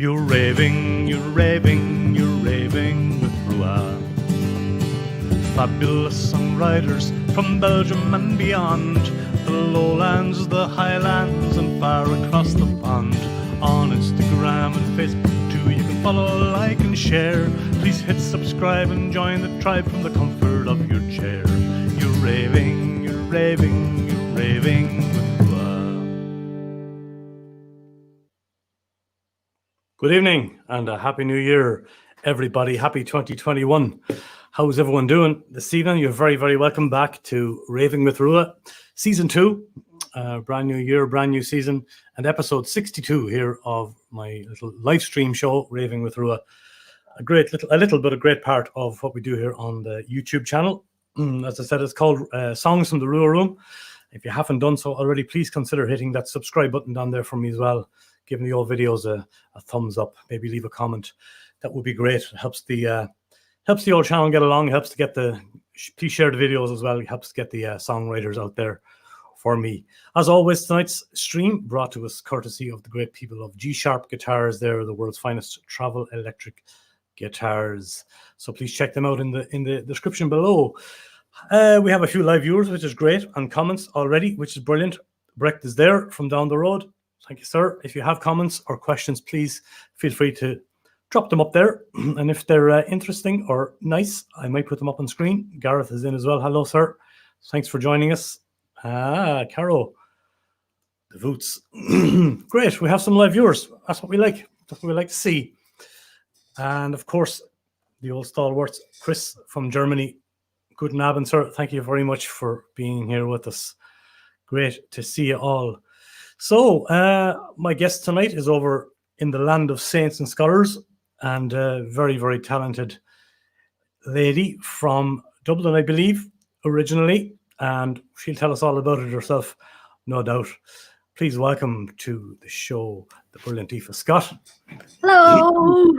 You're raving, you're raving, you're raving with RWR. Fabulous songwriters from Belgium and beyond, the lowlands, the highlands, and far across the pond. On Instagram and Facebook too, you can follow, like, and share. Please hit subscribe and join the tribe from the comfort of your chair. You're raving, you're raving, you're raving with RWR. Good evening and a happy new year, everybody. Happy 2021. How's everyone doing this evening? You're very, very welcome back to Raving with RWR, Season 2. Brand new year, brand new season, and episode 62 here of my little live stream show, Raving with RWR. A little bit of great part of what we do here on the YouTube channel. As I said, it's called Songs from the RWR Room. If you haven't done so already, please consider hitting that subscribe button down there for me as well. Giving the old videos a thumbs up. Maybe leave a comment. That would be great. It helps the old channel get along. It helps to get please share the videos as well. It helps to get the songwriters out there for me. As always, tonight's stream brought to us courtesy of the great people of G-Sharp Guitars. They're the world's finest travel electric guitars. So please check them out in the description below. We have a few live viewers, which is great, and comments already, which is brilliant. Brecht is there from down the road. Thank you, sir. If you have comments or questions, please feel free to drop them up there. And if they're interesting or nice, I might put them up on screen. Gareth is in as well. Hello, sir. Thanks for joining us. Caro, the Voots. Great. We have some live viewers. That's what we like. That's what we like to see. And of course, the old stalwarts, Chris from Germany. Guten Abend, sir. Thank you very much for being here with us. Great to see you all. So, my guest tonight is over in the land of saints and scholars, and a very, very talented lady from Dublin, I believe, originally, and she'll tell us all about it herself, no doubt. Please welcome to the show the brilliant Aoife Scott. Hello.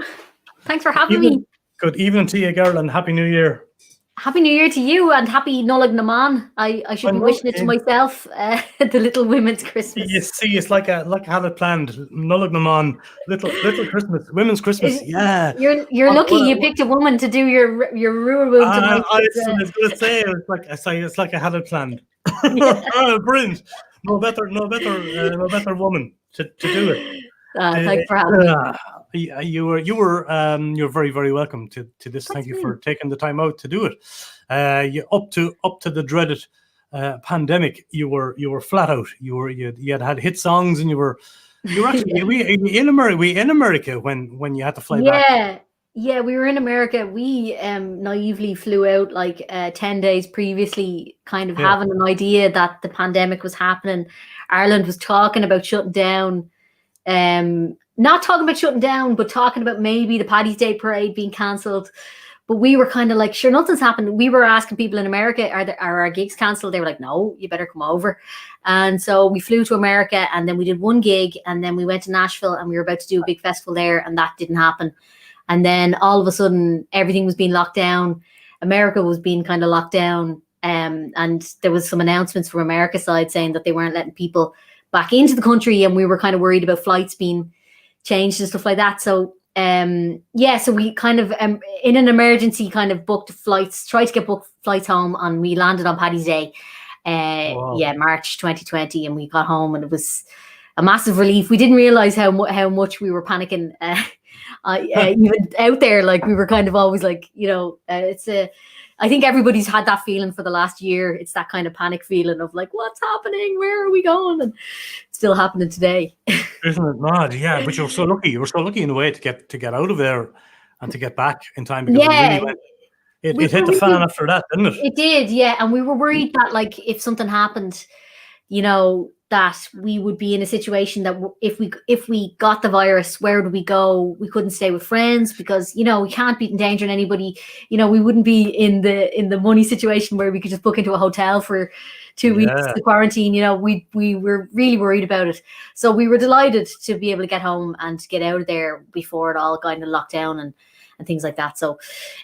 Thanks for having me. Good evening to you, girl, and Happy New Year. Happy New Year to you, and happy Nollaig na Man. I should be wishing it to myself, the little women's Christmas. You see, it's like I had it planned. Nollaig na Man, little Christmas, women's Christmas. Yeah, you're lucky you picked a woman to do your RWR Room tonight. I was going to say it's like I had it planned. Oh, brilliant! No better woman to do it. Thanks for having me. You're very, very welcome to this. That's Thank you me. for taking the time out to do it. You up to the dreaded pandemic. You were flat out. You had hit songs, and you were actually in America when you had to fly back. Yeah, we were in America. We naively flew out like 10 days previously, kind of having an idea that the pandemic was happening. Ireland was talking about shutting down. Not talking about shutting down, but talking about maybe the Paddy's Day parade being cancelled. But we were kind of like, sure, nothing's happened. We were asking people in America, are our gigs cancelled? They were like, no, you better come over. And so we flew to America, and then we did one gig, and then we went to Nashville, and we were about to do a big festival there, and that didn't happen. And then all of a sudden, everything was being locked down. America was being kind of locked down. And there was some announcements from America's side saying that they weren't letting people back into the country, and we were kind of worried about flights being changed and stuff like that. So so we kind of in an emergency kind of booked flights, tried to get booked flights home, and we landed on Paddy's Day, March 2020, and we got home, and it was a massive relief. We didn't realize how much we were panicking even out there. Like, we were kind of always like, I think everybody's had that feeling for the last year. It's that kind of panic feeling of like, what's happening? Where are we going? And it's still happening today. Isn't it mad? Yeah, but you're so lucky. You were so lucky in a way to get out of there and to get back in time. Because it hit the fan after that, didn't it? It did, yeah. And we were worried that, like, if something happened, that we would be in a situation that if we got the virus, where would we go? We couldn't stay with friends because, we can't be endangering anybody. We wouldn't be in the money situation where we could just book into a hotel for 2 weeks to quarantine. We were really worried about it. So we were delighted to be able to get home and get out of there before it all got into lockdown and things like that. So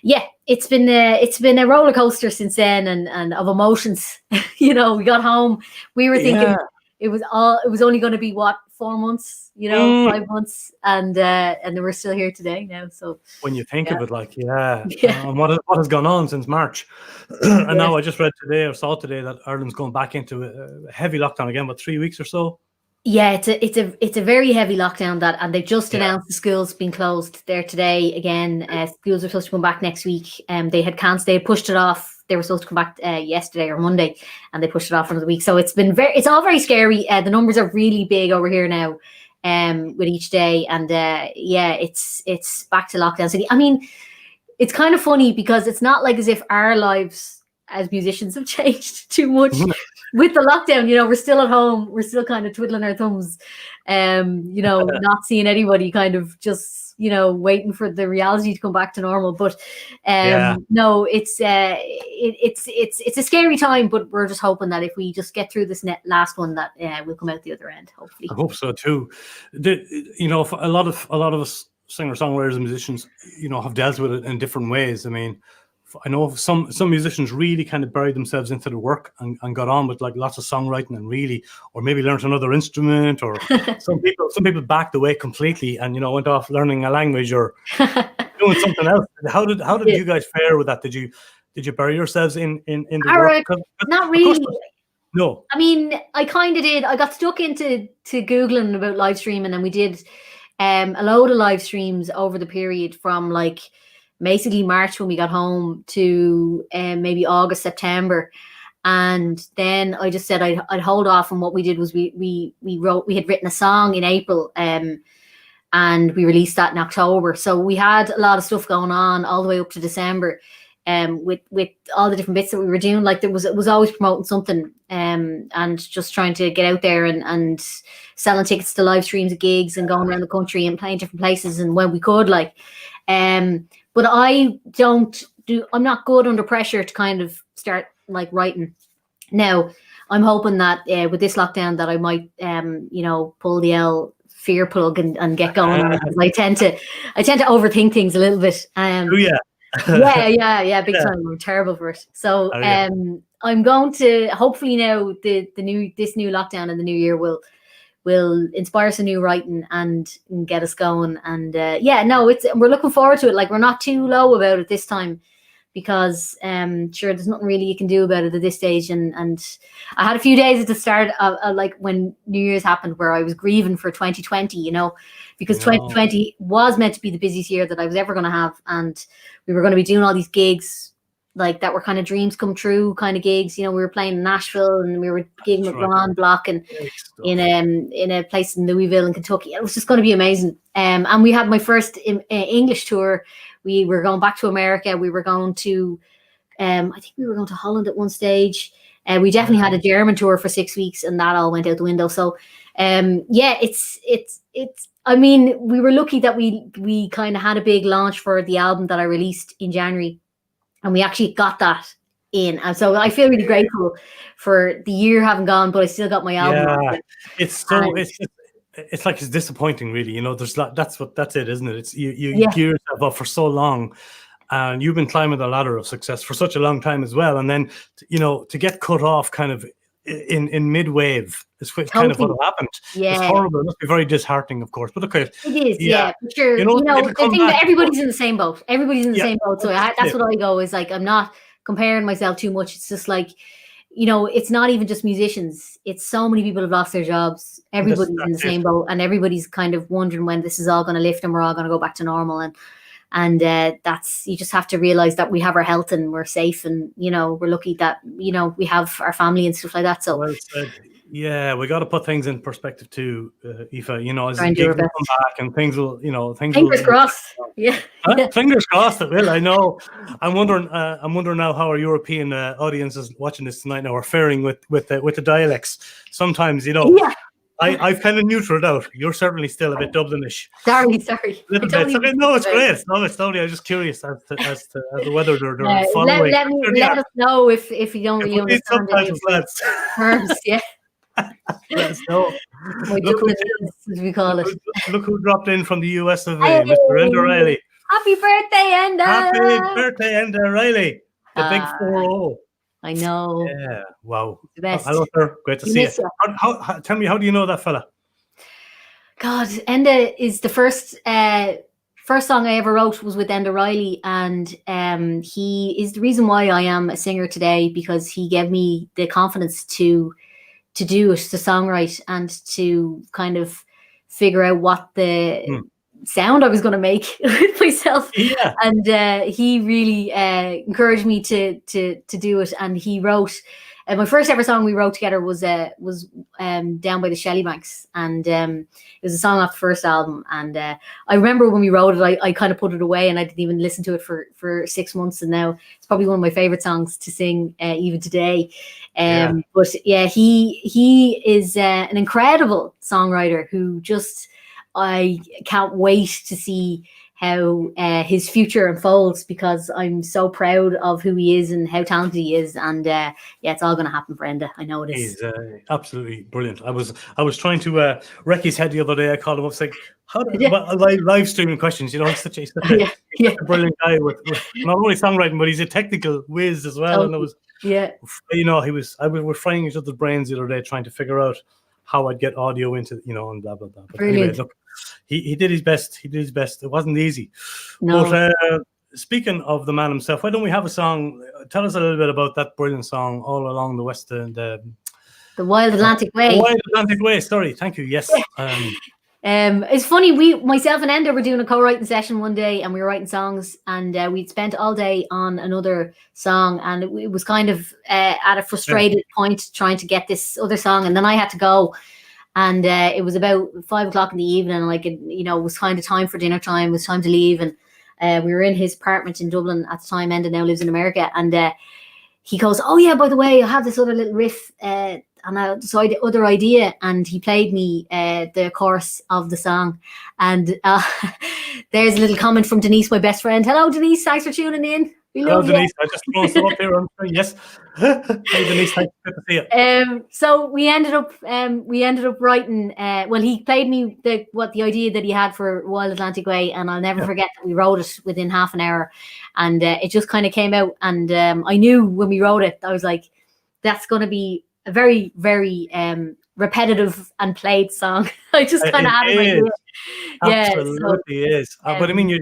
it's been a roller coaster since then and of emotions. We got home, we were thinking it was only going to be 4 months, 5 months, and then we're still here today now. So when you think of it, like, Yeah. and what has gone on since March, and now I just read today or saw today that Ireland's going back into a heavy lockdown again, about 3 weeks or so. Yeah, it's a very heavy lockdown and they've just announced the schools being closed there today again. Schools are supposed to come back next week. They had pushed it off. They were supposed to come back yesterday or Monday, and they pushed it off another week. So it's all very scary. The numbers are really big over here now, with each day, and it's back to lockdown city. I mean, it's kind of funny because it's not like as if our lives as musicians have changed too much. With the lockdown, we're still at home. We're still kind of twiddling our thumbs, not seeing anybody, kind of just, waiting for the reality to come back to normal. But no, it's a scary time, but we're just hoping that if we just get through this last one, that we'll come out the other end, hopefully. I hope so too. A lot of us singer-songwriters and musicians, have dealt with it in different ways. I mean, I know some musicians really kind of buried themselves into the work and got on with like lots of songwriting and really, or maybe learned another instrument, or some people backed away completely and went off learning a language or doing something else. How did you guys fare with that? Did you bury yourselves in the work? Not really. No. I mean, I kind of did. I got stuck into Googling about live streaming, and we did a load of live streams over the period from like basically March when we got home to maybe August, September. And then I just said I'd hold off. And what we did was we had written a song in April, and we released that in October. So we had a lot of stuff going on all the way up to December, with all the different bits that we were doing. Like it was always promoting something, and just trying to get out there and selling tickets to live streams of gigs and going around the country and playing different places and when we could, like. But I'm not good under pressure to kind of start like writing. Now, I'm hoping that with this lockdown that I might, pull the fear plug and get going on it, because I tend to overthink things a little bit. Yeah, big time. I'm terrible for it. So I'm going to hopefully now this new lockdown in the new year will inspire some new writing and get us going. And we're looking forward to it. Like, we're not too low about it this time, because sure, there's nothing really you can do about it at this stage. And I had a few days at the start of like when New Year's happened where I was grieving for 2020, because 2020 was meant to be the busiest year that I was ever going to have, and we were going to be doing all these gigs like that were kind of dreams come true kind of gigs. We were playing in Nashville, and we were gigging with Ron Block and in a place in Louisville in Kentucky. It was just going to be amazing. And we had my first English tour. We were going back to America. We were going to, I think we were going to Holland at one stage. We definitely had a German tour for 6 weeks, and that all went out the window. So, it's. I mean, we were lucky that we kind of had a big launch for the album that I released in January. And we actually got that in. And so I feel really grateful for the year having gone, but I still got my album. Yeah, it's like it's disappointing, really. That's it, isn't it? It's you gear yourself up for so long, and you've been climbing the ladder of success for such a long time as well. And then, to get cut off kind of in mid-wave is kind of what happened. Yeah. It's horrible. It must be very disheartening, of course. But okay, it is. Yeah, for sure. The thing that everybody's in the same boat. Everybody's in the same boat. So that's what I go is like, I'm not comparing myself too much. It's just like, it's not even just musicians. It's so many people have lost their jobs. Everybody's in the same boat, and everybody's kind of wondering when this is all going to lift and we're all going to go back to normal. And that's, you just have to realize that we have our health and we're safe, and we're lucky that we have our family and stuff like that. So well said. Yeah, we got to put things in perspective too, Aoife. As the gigs will come back and things will, fingers crossed. Yeah, fingers crossed it will. I know. I'm wondering now how our European audiences watching this tonight now are faring with the dialects. Sometimes, I've kind of neutered out. You're certainly still a bit Dublinish. Sorry. Little bit. No, it's great. No, it's lovely. I'm just curious as to whether they're following. Let us know if you don't really understand the terms. Yeah. Let us know. As we call it. Look who dropped in from the US of A, Mr. Enda Riley. Happy birthday, Enda! Happy birthday, Enda Riley. The big 4-0. I know. Yeah. Wow. The best. Hello, sir. Great to see you. Tell me, how do you know that fella? God, Enda is the first song I ever wrote was with Enda Riley, and he is the reason why I am a singer today, because he gave me the confidence to do it, to songwrite, and to kind of figure out what the sound I was going to make with myself. Yeah. And he really encouraged me to do it. And he wrote my first ever song we wrote together was Down by the Shellybanks, and it was a song off the first album. And I remember when we wrote it, I kind of put it away and I didn't even listen to it for 6 months, and now it's probably one of my favorite songs to sing even today. But yeah, he is an incredible songwriter who just, I can't wait to see how his future unfolds, because I'm so proud of who he is and how talented he is. And yeah, it's all going to happen for Enda. I know it is. He's absolutely brilliant. I was trying to wreck his head the other day. I called him up, saying, "How do live streaming questions?" You know, he's such a brilliant guy with not only songwriting, but he's a technical whiz as well. And it was, you know, we're frying each other's brains the other day trying to figure out how I'd get audio into, you know, and blah blah blah. But anyway, look, he did his best. He did his best. It wasn't easy. No. But speaking of the man himself, why don't we have a song? Tell us a little bit about that brilliant song, All Along the West, the Wild Atlantic Way. The Wild Atlantic Way. Sorry, thank you. Yes. It's funny. Myself and Enda were doing a co-writing session one day, and we were writing songs, and we'd spent all day on another song, and it was kind of at a frustrated point trying to get this other song, and then I had to go. And it was about 5 o'clock in the evening, and like, you know, it was kind of time for dinner time. It was time to leave, and we were in his apartment in Dublin at the time. Enda now lives in America, and he goes, "Oh yeah, by the way, I have this other little riff, and so I had other idea." And he played me the chorus of the song, and there's a little comment from Denise, my best friend. Hello, Denise. Thanks for tuning in. Hello, Denise. I just thrown some up here. Yes. Hey, Denise. Nice to see you. So we ended up writing. Well, he played me the idea that he had for Wild Atlantic Way, and I'll never forget that we wrote it within half an hour, and it just kind of came out. And I knew when we wrote it, I was like, that's going to be a very, very repetitive and played song. I just kind of had an idea. Absolutely is. But I mean, you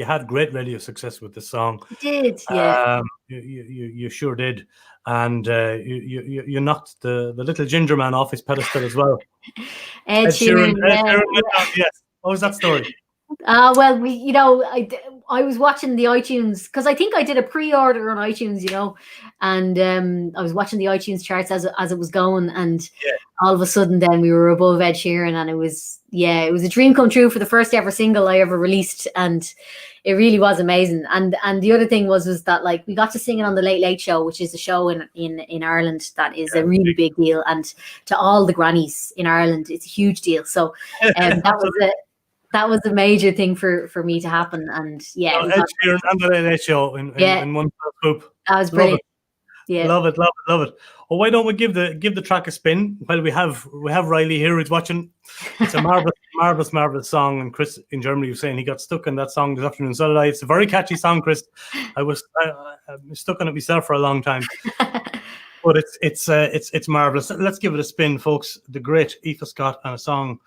had great radio success with the song. You did, yeah. You sure did, and you knocked the little ginger man off his pedestal as well. Ed Sheeran. Yes. What was that story? Well, you know, I was watching the iTunes, because I think I did a pre-order on iTunes, you know, and I was watching the iTunes charts as it was going, and all of a sudden then we were above Ed Sheeran, and it was a dream come true for the first ever single I ever released, and it really was amazing. And the other thing was that, like, we got to sing it on the Late Late Show, which is a show in Ireland that is a really big deal, and to all the grannies in Ireland, it's a huge deal. So that was a major thing for me to happen, and Ed Sheeran and the Late Late Show in one swoop. That was brilliant. Yeah, love it. Well, why don't we give the track a spin while we have Riley here who's watching. It's a marvelous song, and Chris in Germany was saying he got stuck in that song this afternoon. So did I. It's a very catchy song, Chris. I was stuck on it myself for a long time, but it's marvelous. Let's give it a spin, folks. The great Aoife Scott, and a song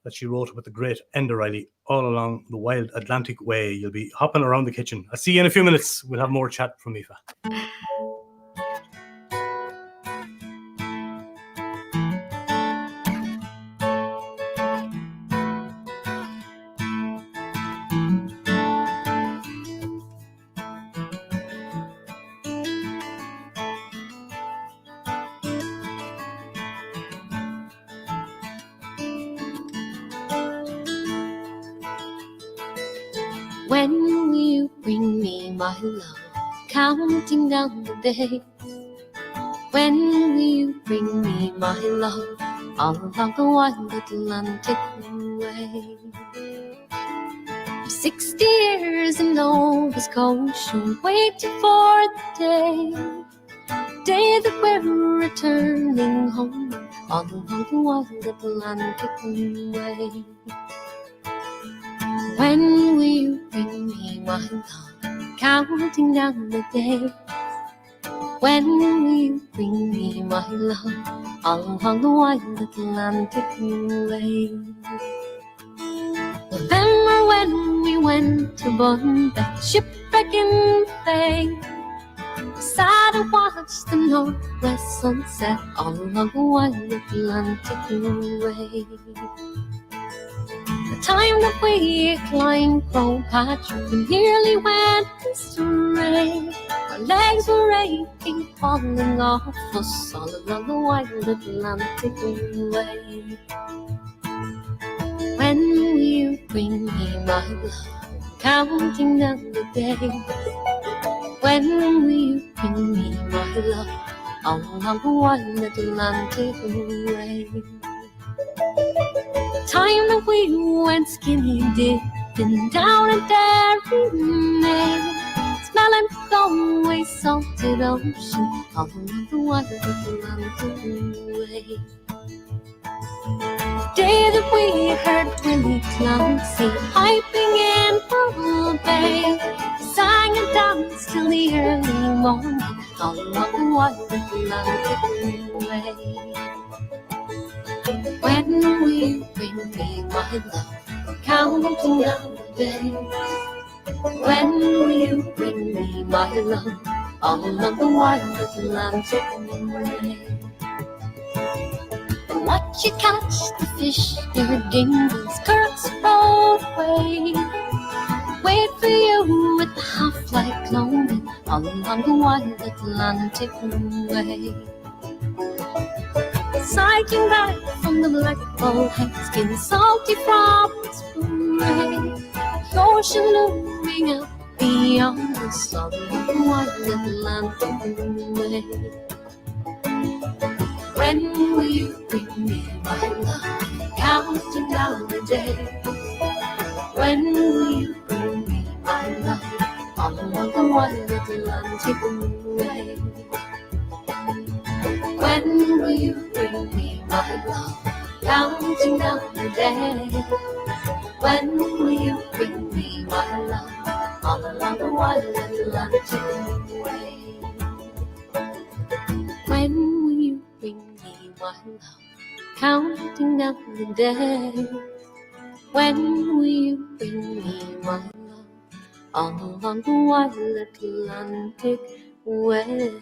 that she wrote with the great Enda Riley, All Along the Wild Atlantic Way. You'll be hopping around the kitchen. I'll see you in a few minutes. We'll have more chat from Aoife. When will you bring me my love? Counting down the days. When will you bring me my love? All along the wild Atlantic way. 60 years in Nova Scotia, waiting for the day that we're returning home. All along the wild Atlantic way. When will you bring me my love? Counting down the days. When will you bring me my love? All along the wild Atlantic way. went aboard that shipwreck in Bay. Sat and watched the northwest sunset all along the wide Atlantic way. The time that we climbed Crow Patch, we nearly went astray. Our legs were aching, falling off us all along the wide Atlantic way. When will you bring me my love? Counting down the days. When will you bring me my love? All along the wide Atlantic way. The time that we went skinny dipping down a dairy main, smelling Galway salted ocean all along the wide Atlantic way. The day that we heard Willie Clancy piping in Pearl Bay, sang and danced till the early morning all along the wide Atlantic way. When will you bring me my love? Counting down the days. When will you bring me my love? All along the wide Atlantic way. Watch you catch the fish, your dinghies, currents roll away. Wait for you with the half-light gloaming all along the wide Atlantic way. Sighting back from the black bulkhead, skin salty from its spray. The ocean looming up beyond us all along the wide Atlantic way. When will you bring me my love? Counting down the days. When will you bring me my love? All along the wide Atlantic way. When will you bring me my love? Counting down the days. When will you bring me my love? All along the wide Atlantic way. When will you bring me my love? Counting down the days. When will you bring me my love? All along the wide Atlantic way.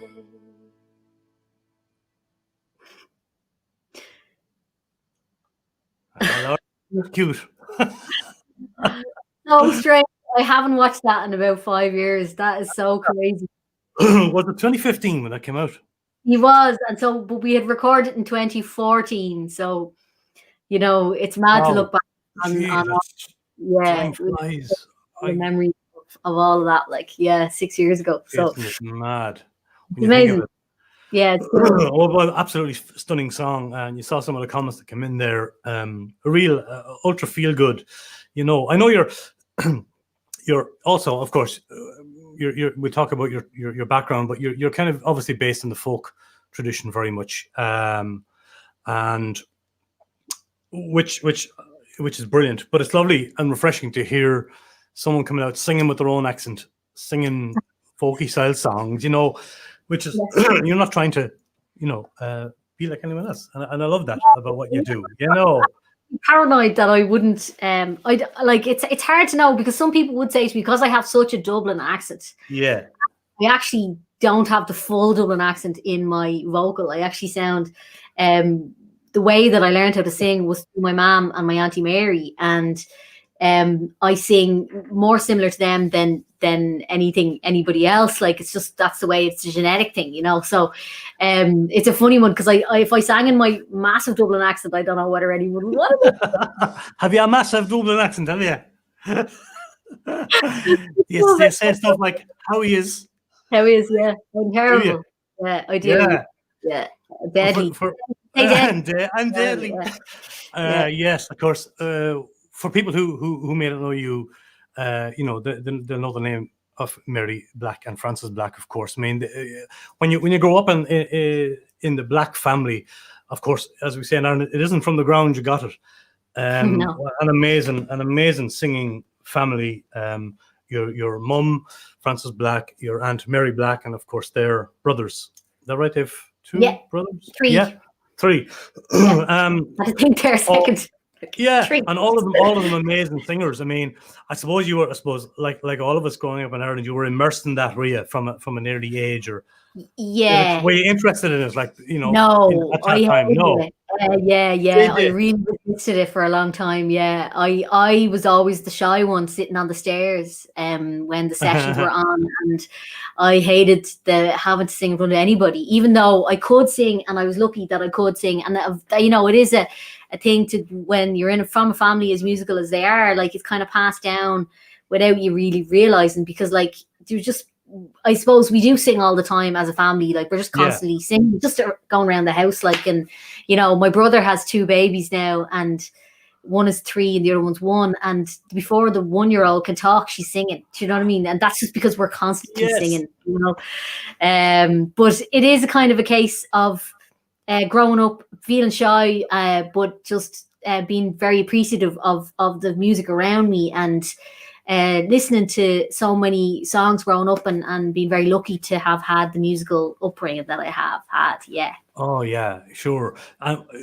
Hello. You're cute. So strange. I haven't watched that in about 5 years. That is so crazy. Was it 2015 when that came out? He was, and so, but we had recorded in 2014. So, you know, it's mad to look back on Time flies. the memory of all of that. Like, 6 years ago. So it's mad. Amazing. Yeah, it's good. Oh, well, absolutely stunning song, and you saw some of the comments that came in there. A real ultra feel good. You know, I know you're also, of course, we talk about your background, but you're kind of obviously based in the folk tradition very much, and which is brilliant. But it's lovely and refreshing to hear someone coming out singing with their own accent, singing folky style songs. You know. Which is, you're not trying to, be like anyone else. And I love that about what you do, you know. I'm paranoid that I wouldn't, it's hard to know, because some people would say to me, because I have such a Dublin accent. Yeah. I actually don't have the full Dublin accent in my vocal. I actually sound, the way that I learned how to sing was through my mom and my Auntie Mary. And I sing more similar to them than anybody else. Like, it's just, that's the way, it's a genetic thing, you know. So it's a funny one, because if I sang in my massive Dublin accent, I don't know whether anyone would want it. Have you a massive Dublin accent, have you? You say stuff like, how he is, yeah. I'm terrible. Yeah, I do. Yeah. Deadly. And deadly. Yes, of course. For people who may not know you, they'll know the name of Mary Black and Frances Black, of course. I mean, when you grow up in the Black family, of course, as we say in Ireland, it isn't from the ground you got it. No. An amazing singing family. Your mum, Frances Black, your aunt Mary Black, and of course their brothers. Is that right? They've two brothers? Three. Yeah, three. Yeah. I think they're second. Yeah, treat. and all of them amazing singers. I mean, I suppose you were, like all of us growing up in Ireland, you were immersed in that, were you, from an early age, or Yeah. were you interested in it, like, you know, No, at I that time? hated No, it. Yeah. did I you? really resisted it for a long time. Yeah, I was always the shy one sitting on the stairs when the sessions were on, and I hated the having to sing in front of anybody, even though I could sing, and I was lucky that I could sing. And you know, it is a thing to, when you're from a family as musical as they are, like, it's kind of passed down without you really realizing, because like you're just, I suppose we do sing all the time as a family. Like, we're just constantly singing, just going around the house. Like, and you know, my brother has 2 babies now, and one is 3 and the other one's 1. And before the 1-year-old can talk, she's singing. Do you know what I mean? And that's just because we're constantly singing, you know. But it is a kind of a case of growing up feeling shy, but just being very appreciative of the music around me, and listening to so many songs growing up, and being very lucky to have had the musical upbringing that I have had. Yeah. Oh yeah, sure.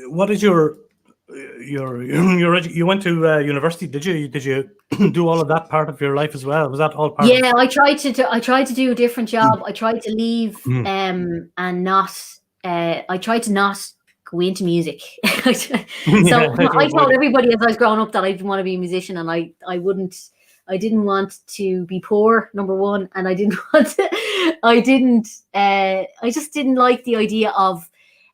What is your you went to university? Did you do all of that part of your life as well? Was that all part? Yeah, I tried to do a different job. I tried to leave and not. I tried to not go into music. So I told everybody as I was growing up that I didn't want to be a musician, and I didn't want to be poor, number one, and I just didn't like the idea of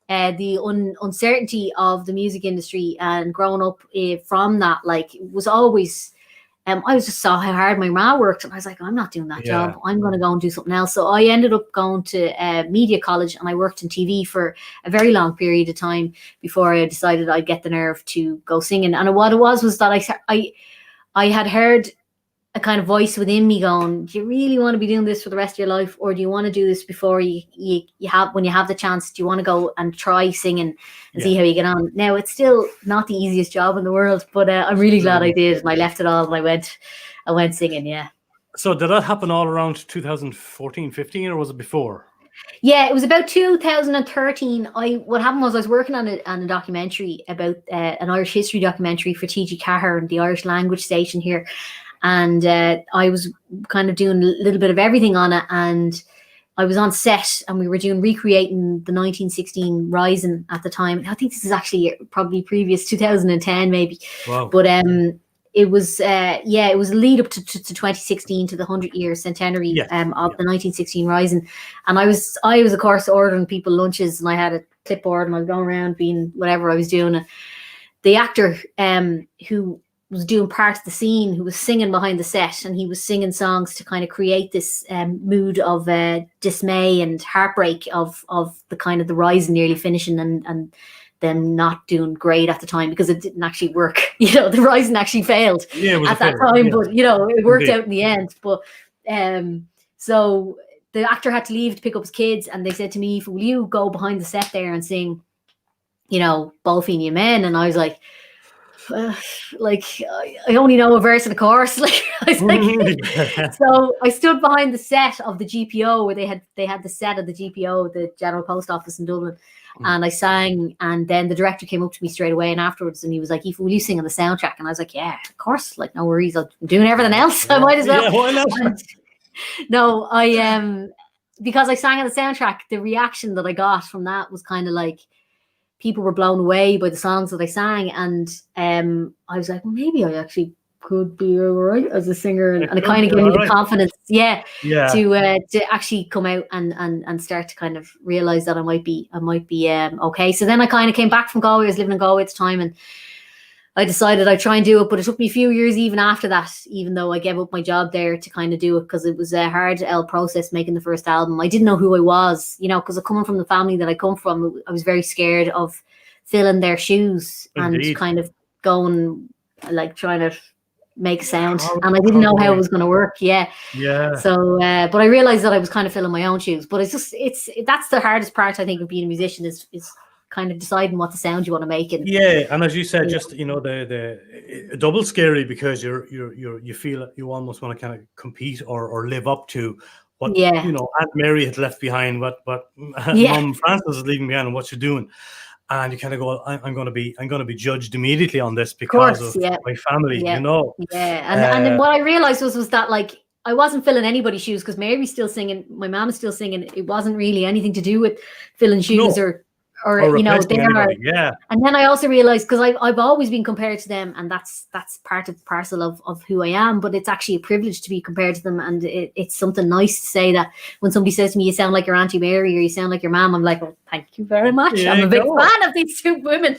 the uncertainty of the music industry, and growing up from that. Like, it was always, I was just saw how hard my ma worked, and I was like, I'm not doing that job. I'm going to go and do something else. So I ended up going to media college, and I worked in TV for a very long period of time before I decided I'd get the nerve to go singing. And what it was that I had heard a kind of voice within me going, do you really want to be doing this for the rest of your life, or do you want to do this before you have, when you have the chance, do you want to go and try singing and see how you get on? Now, it's still not the easiest job in the world, but I'm really glad I did, and I left it all, and I went singing. Yeah. So did that happen all around 2014, 15, or was it before? Yeah, it was about 2013. What happened was I was working on a documentary about an Irish history documentary for TG Cahir and the Irish language station here. And I was kind of doing a little bit of everything on it. And I was on set, and we were recreating the 1916 Rising at the time. I think this is actually probably previous, 2010 maybe. Wow. But it was it was a lead up to 2016, to the 100-year centenary of the 1916 Rising. And I was of course ordering people lunches, and I had a clipboard, and I was going around being whatever I was doing. And the actor who was doing part of the scene, who was singing behind the set, and he was singing songs to kind of create this mood of dismay and heartbreak of the kind of the Rising nearly finishing, and them not doing great at the time, because it didn't actually work. You know, the Rising actually failed at that time, but you know, it worked out in the end. But so the actor had to leave to pick up his kids, and they said to me, will you go behind the set there and sing, you know, Bolfini Men? And I was like, I only know a verse and a chorus. Like, I was like, so I stood behind the set of the GPO, where they had the set of the GPO, the General Post Office in Dublin, and I sang. And then the director came up to me straight away, and afterwards, and he was like, Aoife, will you sing on the soundtrack? And I was like, yeah, of course, like, no worries, I'm doing everything else. I might as well. Yeah, why not? And, no, because I sang on the soundtrack, the reaction that I got from that was kind of like, people were blown away by the songs that I sang, and I was like, well, maybe I actually could be all right as a singer, and it kind of gave me the confidence, to actually come out and start to kind of realize that I might be okay. So then I kind of came back from Galway. I was living in Galway at the time, and I decided I'd try and do it, but it took me a few years even after that, even though I gave up my job there to kind of do it, because it was a hard process making the first album. I didn't know who I was, you know, because coming from the family that I come from, I was very scared of filling their shoes. Indeed. And kind of going, like, trying to make sound, and I didn't know how it was going to work. Yeah. So, but I realized that I was kind of filling my own shoes. But that's the hardest part, I think, of being a musician is kind of deciding what the sound you want to make. And and as you said, just, you know, the double scary, because you feel you almost want to kind of compete or live up to what you know Aunt Mary had left behind, what Mum Frances is leaving behind, and what you're doing. and you kind of go, I'm going to be judged immediately on this because of my family, yeah. you know. Yeah, and then what I realized was that like I wasn't filling anybody's shoes because Mary's still singing, my mom is still singing. It wasn't really anything to do with filling shoes or you know, they are. Yeah. And then I also realized, because I've always been compared to them, and that's part and parcel of who I am, but it's actually a privilege to be compared to them, and it's something nice to say that when somebody says to me, you sound like your Auntie Mary or you sound like your mom, I'm like, well, thank you very much. I'm a big fan of these two women.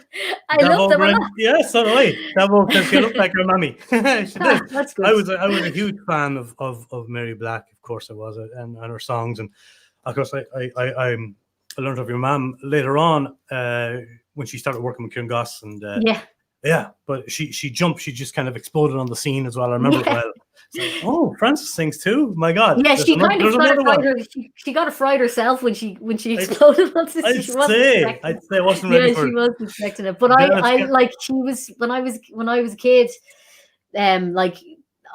I love them a lot. Yeah, so do I. That because she looked like her mummy. That's good. I was a huge fan of Mary Black, of course I was, and her songs, and of course I learned of your mom later on when she started working with Kieran Goss, and but she jumped, she just kind of exploded on the scene as well. I remember it well. Like, oh, Frances sings too. My God. Yeah, she kind of she got a fright herself when she exploded. I'd say I wasn't ready for it. She wasn't expecting it. But I like, she was when I was a kid, like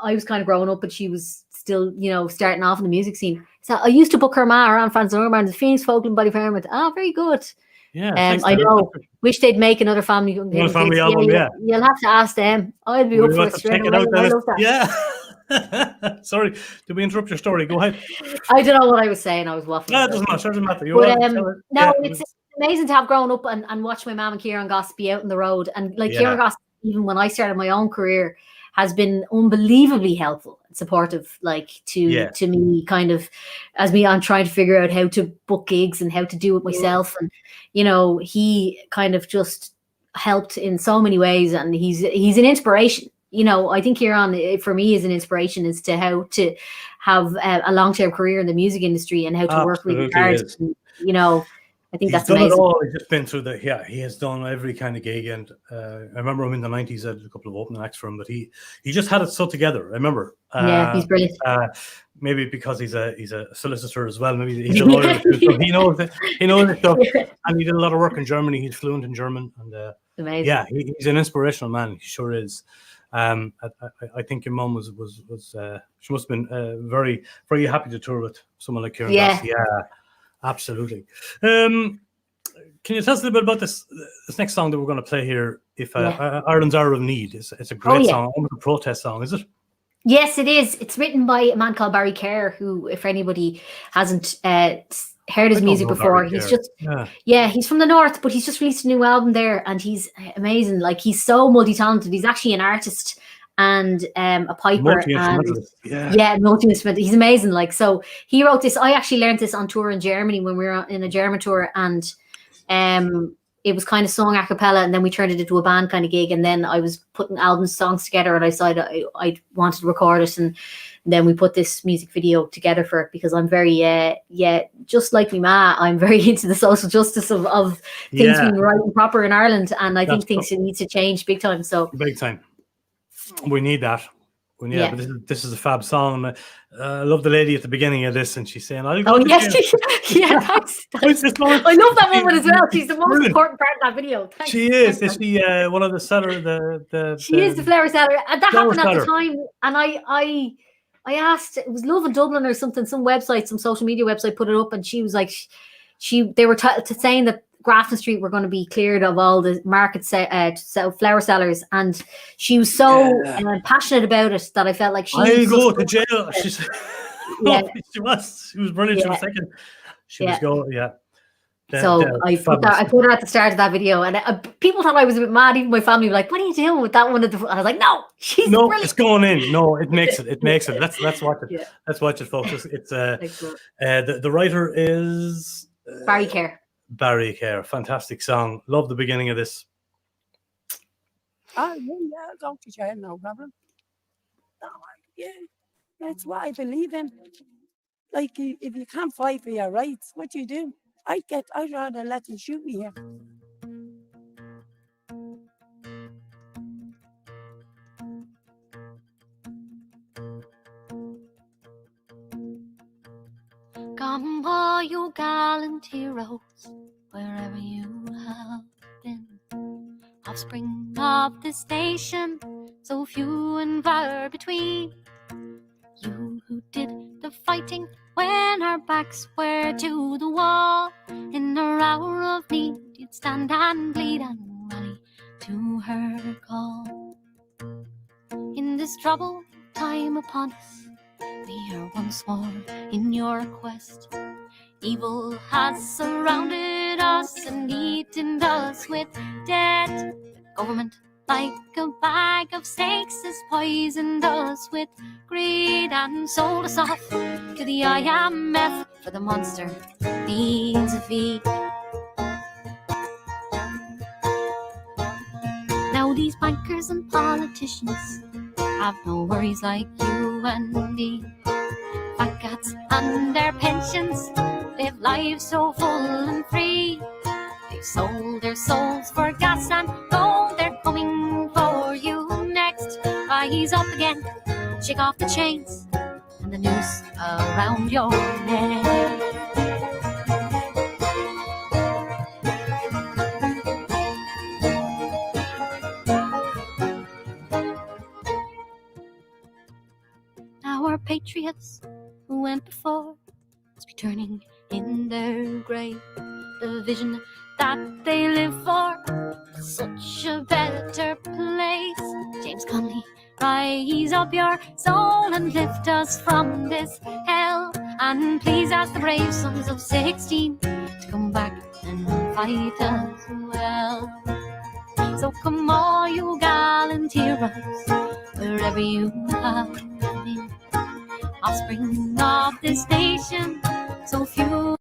I was kind of growing up, but she was still, you know, starting off in the music scene. So I used to book her ma around Frances Norman, the Phoenix Folk and Body Fairmont. Very good. Yeah, I know. Wish they'd make another family album. Yeah, you'll have to ask them. I'd be up for it straight away. I love that. Yeah. Sorry, did we interrupt your story? Go ahead. I don't know what I was saying. I was waffling. No, it doesn't matter. It's amazing to have grown up and watch my mum and Kieran Goss be out on the road. And like Kieran Goss, even when I started my own career, has been unbelievably helpful and supportive, like to me, kind of as I'm trying to figure out how to book gigs and how to do it myself. And, you know, he kind of just helped in so many ways, and he's an inspiration. You know, I think Kieran, for me, is an inspiration as to how to have a long-term career in the music industry and how to work really hard. And, you know, I think that's amazing. It all. He's just been through he has done every kind of gig, and I remember him in the 90s. I did a couple of opening acts for him, but he just had it so together. I remember. He's brilliant. Maybe because he's a solicitor as well. Maybe he's a lawyer too, so he knows it. He knows the stuff, and he did a lot of work in Germany. He's fluent in German, and amazing. Yeah, he's an inspirational man. He sure is. I think your mum was she must have been very, very happy to tour with someone like Kieran Goss. Yeah, absolutely. Can you tell us a little bit about this next song that we're going to play here? If Ireland's Hour of Need, it's a great song, almost a protest song, is it? Yes, it is. It's written by a man called Barry Kerr, who, if anybody hasn't heard his music before, he's just he's from the north, but he's just released a new album there, and he's amazing. Like, he's so multi-talented. He's actually an artist and a piper, and multi-instrument. He's amazing. Like, so he wrote this. I actually learned this on tour in Germany when we were in a German tour, and it was kind of sung a cappella, and then we turned it into a band kind of gig, and then I was putting songs together, and I decided I wanted to record it, and then we put this music video together for it, because I'm very just like me ma, I'm very into the social justice of things being right and proper in Ireland, and I think things need to change big time. So big time, we need that. But this is a fab song. I love the lady at the beginning of this, and she's saying, thanks. I love that woman as well. She's the most important part of that video. Thanks. She is. Is she one of the seller? She is the flower seller, and that happened at the time. And I asked, it was Love in Dublin or something, some website, some social media website put it up, and she was like, they were saying that Grafton Street were going to be cleared of all the market flower sellers, and she was so passionate about it that I felt like I'll go to jail. She was brilliant. She was second. She was going. So I put her at the start of that video, and people thought I was a bit mad. Even my family were like, "What are you doing with that one?" And I was like, "No, brilliant. It's going in. No, it makes it. It makes it. Let's watch it. Let's watch it, folks. It's the writer is Barry Kerr. Barry Kerr, fantastic song. Love the beginning of this. Oh, yeah, go to jail, no problem. No, that's what I believe in. Like, if you can't fight for your rights, what do you do? I'd rather let them shoot me here. Come, all you gallant heroes, wherever you have been, offspring of this nation, so few and far between. You who did the fighting when our backs were to the wall, in our hour of need, you'd stand stand and bleed and rally to her call. In this troubled time upon us, we are once more in your quest. Evil has surrounded us and eaten us with debt. Government, like a bag of snakes, has poisoned us with greed and sold us off to the IMF, for the monster needs a feed. Now these bankers and politicians have no worries like you and me. Fat cats and their pensions live lives so full and free. They've sold their souls for gas and gold. They're coming for you next. Rise up again, shake off the chains and the noose around your neck. Our patriots who went before must be turning in their grave. The vision that they live for, such a better place. James Conley, rise up your soul and lift us from this hell. And please ask the brave sons of 16 to come back and fight as well. So come all you gallant heroes, wherever you have been, offspring of this nation, so few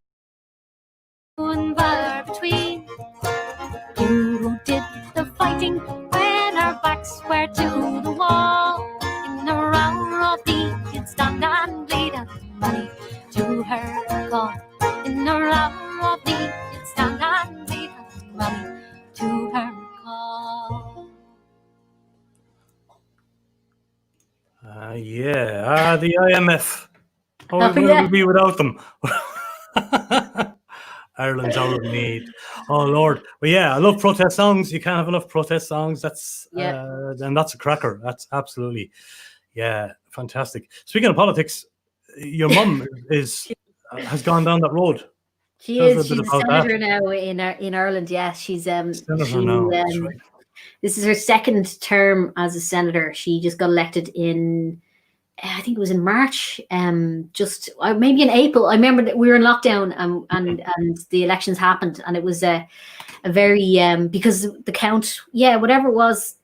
and far between. You who did the fighting when our backs were to the wall. In the hour of need, you'd stand and bleed and rally to her call. In the hour of need, you'd stand and bleed and rally to her call. The IMF. How will we be without them? Ireland's out of need. Oh Lord. Well, yeah, I love protest songs. You can't have enough protest songs. That's and that's a cracker. That's absolutely, fantastic. Speaking of politics, your mum has gone down that road. She is. She's a senator now in Ireland. Yeah, she's senator now. That's right. This is her second term as a senator. She just got elected in, I think it was in March, just maybe in April. I remember that we were in lockdown and the elections happened, and it was a very because the count, whatever it was,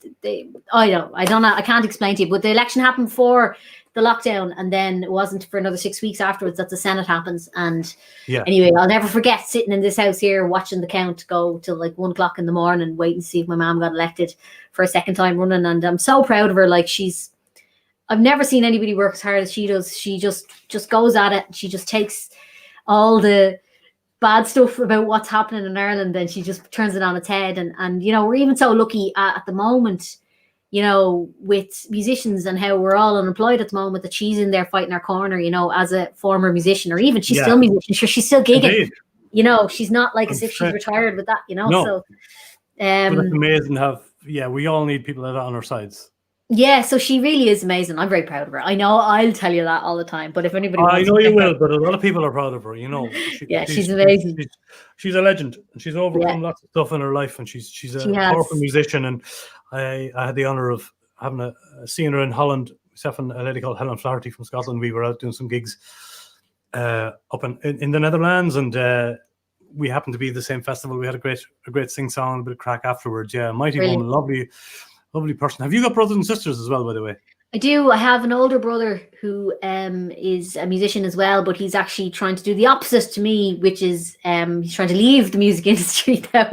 I don't know, I can't explain to you, but the election happened before the lockdown, and then it wasn't for another 6 weeks afterwards that the Senate happens. And anyway, I'll never forget sitting in this house here watching the count go till like 1 o'clock in the morning, waiting to see if my mom got elected for a second time running. And I'm so proud of her. Like, I've never seen anybody work as hard as she does. She just goes at it. She just takes all the bad stuff about what's happening in Ireland and she just turns it on its head. And you know, we're even so lucky at the moment, you know, with musicians and how we're all unemployed at the moment, that she's in there fighting our corner, you know, as a former musician, or even she's still a musician. Sure, she's still gigging. Indeed. You know, she's not like as if she's retired with that, you know. No. So that's amazing to have. Yeah, we all need people like that on our sides. Yeah, so she really is amazing. I'm very proud of her. I know I'll tell you that all the time, but if anybody wants I know you will, but a lot of people are proud of her, you know. She's amazing. She's a legend. She's overcome lots of stuff in her life, and she's a powerful musician. And I had the honour of having seeing her in Holland, myself and a lady called Helen Flaherty from Scotland. We were out doing some gigs up in the Netherlands, and we happened to be at the same festival. We had a great sing-song, a bit of crack afterwards. Yeah, mighty woman, lovely person. Have you got brothers and sisters as well, by the way? I do. I have an older brother who is a musician as well, but he's actually trying to do the opposite to me, which is he's trying to leave the music industry now.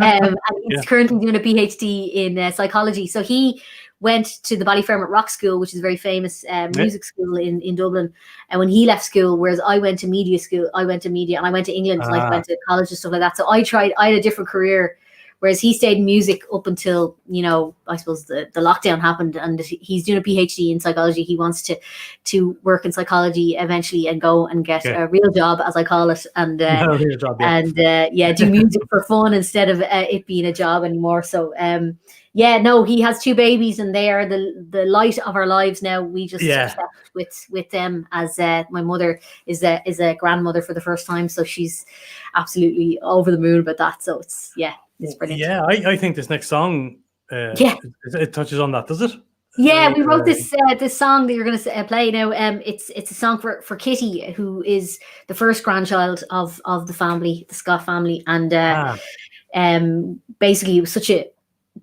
And he's currently doing a PhD in psychology. So he went to the Ballyfermot Rock School, which is a very famous music school in Dublin. And when he left school, whereas I went to media school, I went to media, and I went to England, like I went to college and stuff like that. So I had a different career. Whereas he stayed in music up until, you know, I suppose the lockdown happened, and he's doing a PhD in psychology. He wants to work in psychology eventually and go and get a real job, as I call it, and do music for fun instead of it being a job anymore. So he has 2 babies, and they are the light of our lives now. We just with them, as my mother is a grandmother for the first time, so she's absolutely over the moon about that. So it's It's brilliant. Yeah, I think this next song, it touches on that, does it? Yeah, we wrote this song that you're going to play now. It's a song for Kitty, who is the first grandchild of the family, the Scott family, and basically it was such a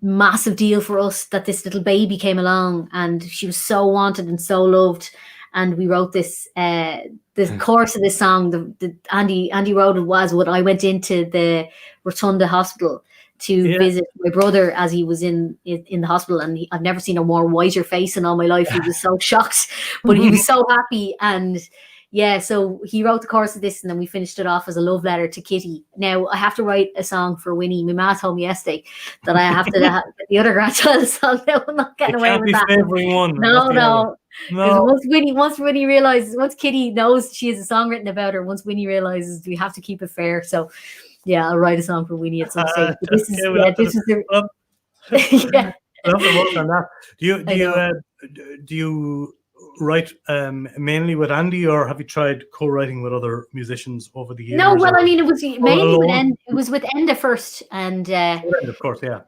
massive deal for us that this little baby came along, and she was so wanted and so loved. And we wrote this. The chorus of this song, the Andy wrote it was when I went into the Rotunda Hospital to visit my brother as he was in the hospital, and I've never seen a more whiter face in all my life. He was so shocked, but he was so happy. And so he wrote the chorus of this, and then we finished it off as a love letter to Kitty. Now I have to write a song for Winnie. My ma told me yesterday that I have to have the other grandchild song. Now I'm not getting away with that. One. No. Once Winnie realizes, once Kitty knows she has a song written about her, once Winnie realizes, we have to keep it fair. So yeah, I'll write a song for Winnie at some stage. This is the yeah. I'll have to work on that. Do you write mainly with Andy, or have you tried co-writing with other musicians over the years? No, well, I mean, it was mainly with Enda first, and of course, yeah.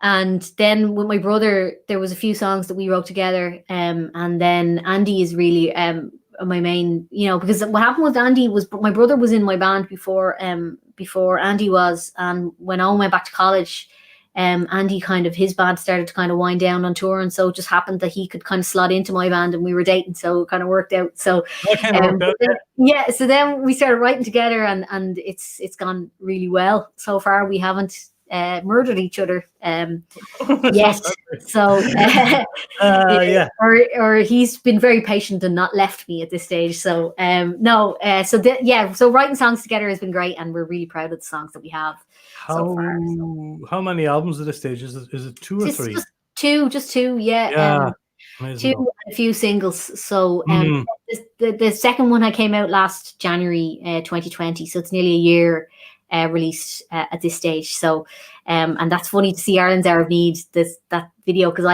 And then with my brother, there was a few songs that we wrote together, and then Andy is really my main, because what happened with Andy was my brother was in my band before Andy was, and when Owen went back to college, Andy his band started to kind of wind down on tour, and so it just happened that he could kind of slot into my band, and we were dating, so it kind of worked out. So so then we started writing together, and it's gone really well so far. We haven't murdered each other yet, so or he's been very patient and not left me at this stage. So so writing songs together has been great, and we're really proud of the songs that we have. How many albums at this stage? Is it 2 or 3? Just two, yeah. 2 and a few singles. So the second one came out last January 2020, so it's nearly a year released at this stage. So and that's funny to see Ireland's Hour of Need, that video, because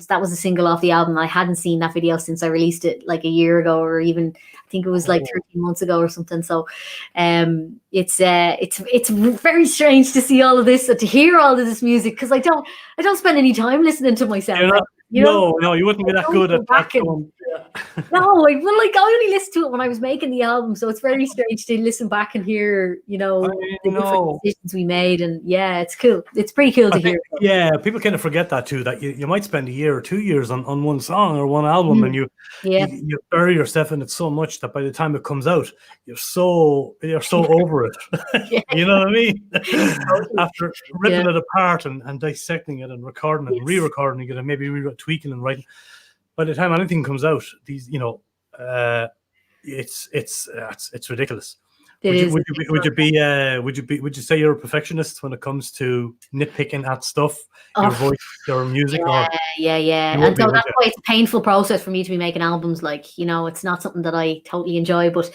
that was a single off the album. I hadn't seen that video since I released it like a year ago, or even I think it was like 13 months ago or something. So it's very strange to see all of this and to hear all of this music, because I don't spend any time listening to myself. No, you wouldn't be that good at that one. No, I only listened to it when I was making the album, so it's very strange to listen back and hear, the different decisions we made, and it's cool. It's pretty cool to hear. Yeah, people kind of forget that too, that you might spend a year or 2 years on one song or one album, and you bury yourself in it so much that by the time it comes out, you're so over it. You know what I mean? After ripping it apart and dissecting it and recording it and re-recording it and maybe tweaking and writing. By the time anything comes out, these, it's ridiculous. Would you say you're a perfectionist when it comes to nitpicking at stuff, your voice, your music? Yeah. And so that's why it's a painful process for me to be making albums. It's not something that I totally enjoy. But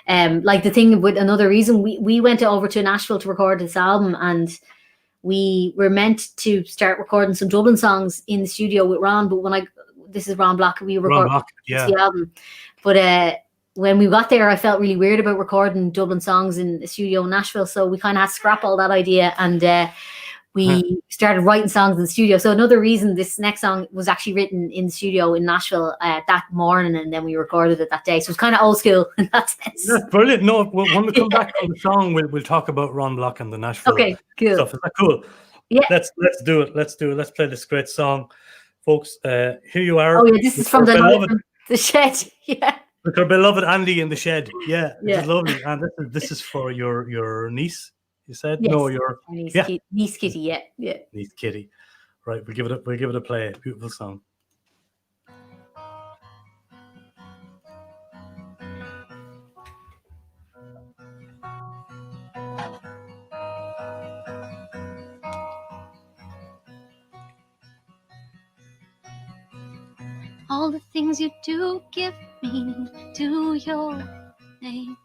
the thing with another reason, we went over to Nashville to record this album, and we were meant to start recording some Dublin songs in the studio with Ron. But this is Ron Block, we recorded the album. But when we got there, I felt really weird about recording Dublin songs in the studio in Nashville. So we kind of had to scrap all that idea, and we started writing songs in the studio. So another reason this next song was actually written in the studio in Nashville that morning, and then we recorded it that day. So it's kind of old school in that sense. That's brilliant. No, when we come back on the song, we'll talk about Ron Block and the Nashville stuff. Is that cool? Yeah. Let's do it. Let's play this great song. Folks, here you are. Oh, yeah, this is from the Shed. Yeah. With our beloved Andy in the Shed. Yeah, it's lovely. And this is for your niece, you said? Yes. No, your niece Kitty, yeah. Niece Kitty. Right, we'll give it a play. Beautiful song. All the things you do give meaning to your name.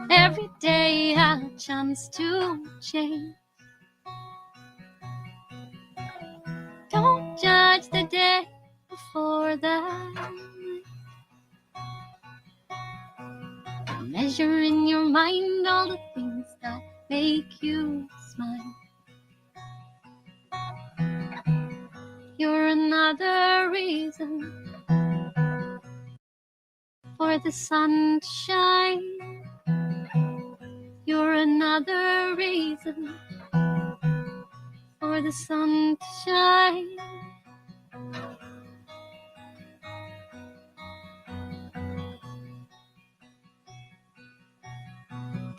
Every day a chance to change. Don't judge the day before that. Measure in your mind and all the things that make you smile. You're another reason for the sun to shine. You're another reason for the sun to shine.